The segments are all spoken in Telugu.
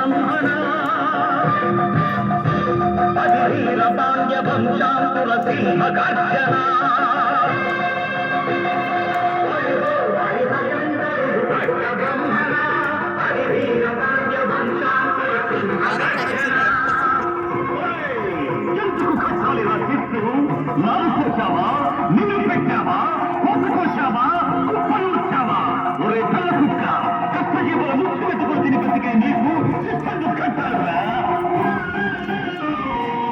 బ్రహ్మణ అధివీర పాండ్య వంశాంకుర సింహ గర్జన ఎందుకు కట్టాలిరా తిట్టు నరుకొచ్చావా నిన్ను పెట్టావా కొట్టుకొచ్చావా కుప్పలు వచ్చావా ఒరే తల్ల కుక్క కష్టజీవుల ముక్కు పెట్టుకుని తిని బతికే నీకు ఎందుకు కట్టాలిరా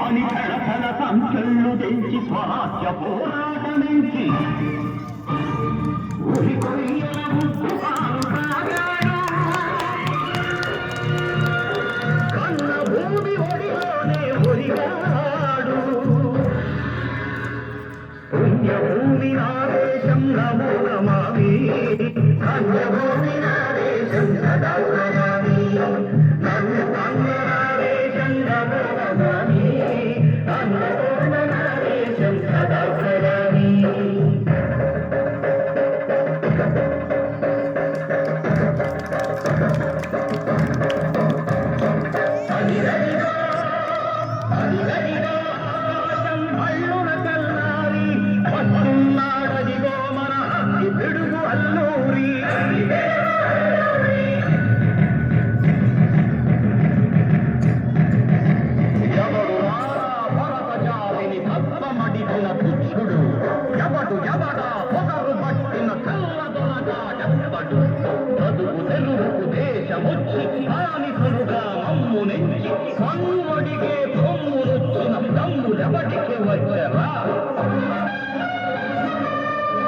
అని తడతల సంచళ్ళు తెంచి స్వరాజ్య పోరాటమించి ఉరి కొయ్యల ముక్కు పాలు తాగాడు కన్న భూమి ఒడిలోనే ఒరిగాడు పుణ్యభూమి నాదేశం నమో నమామి కన్యభూమి నాదేశం సదా నమామి నన్ను కన్యనాదేశం నమో నమామి అన్నపూర్ణ నాదేశం సదా నమామి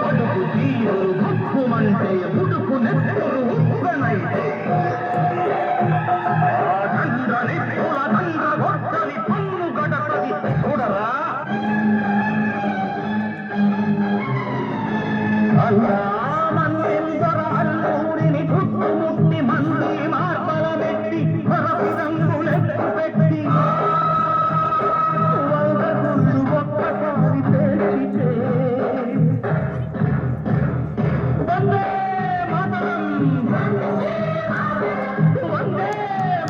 అడుగు తీరు గుక్కుమంటే ముడుకు నెత్తురు ఉక్కనైతే తండ్రని తండ్ర గొట్టని పన్ను గడపది చూడరా అల్లా మన్నెందర అల్లూరిని చుట్టుముట్టి మంది మార్బల పెట్టి పరపి రంగులెత్తు పెట్టి వంద గుళ్ళు ఒక్కసారి పేర్చితే వందే మాతరం వందే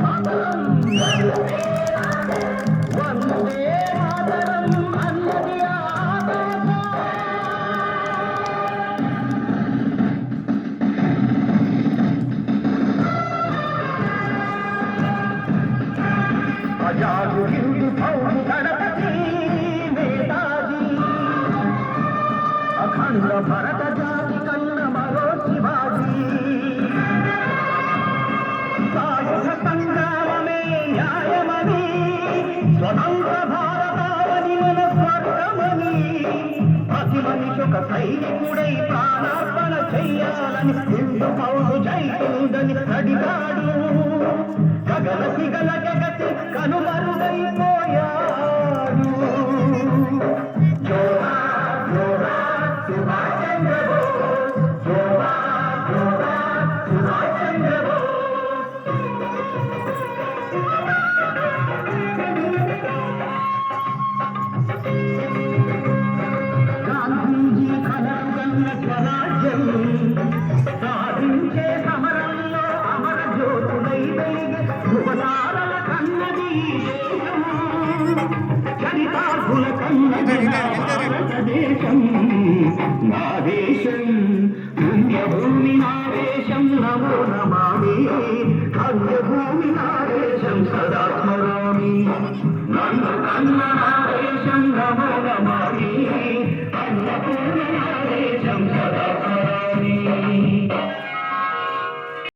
మాతరం వందే మాతరం అన్నది ఆజాదు హిందూ పౌరు గణపతి నేతాజీ అఖండ భరత జాతి కన్న మరో శివాజీ సాయుధ సంగ్రామమే న్యాయమని స్వతంత్ర భారతావని మన స్వర్గమని ప్రతి మనిషి ఒక సైనికుడై ప్రాణార్పణ చెయ్యాలని హిందూ పౌరు జైతుందని అడిగాడు గగన సిగల జగతి కనుమరుగైపోయాడు జోహార్ జోహార్ సుభాష్ చంద్ర బోస్ జోహార్ జోహార్ సుభాష్ చంద్ర బోస్ గాంధీజీ కలగన్న స్వరాజ్యం సాధించే సమరంలో అమర జ్యోతులై వెలిగే యువతారల కన్నది దేశం చరితార్థుల కన్నది భారతదేశం నా దేశం పుణ్యభూమి నా దేశం నమో నమామి కన్యభూమి నా దేశం సదా స్మరామి నన్ను కన్న నా దేశం నమో నమామి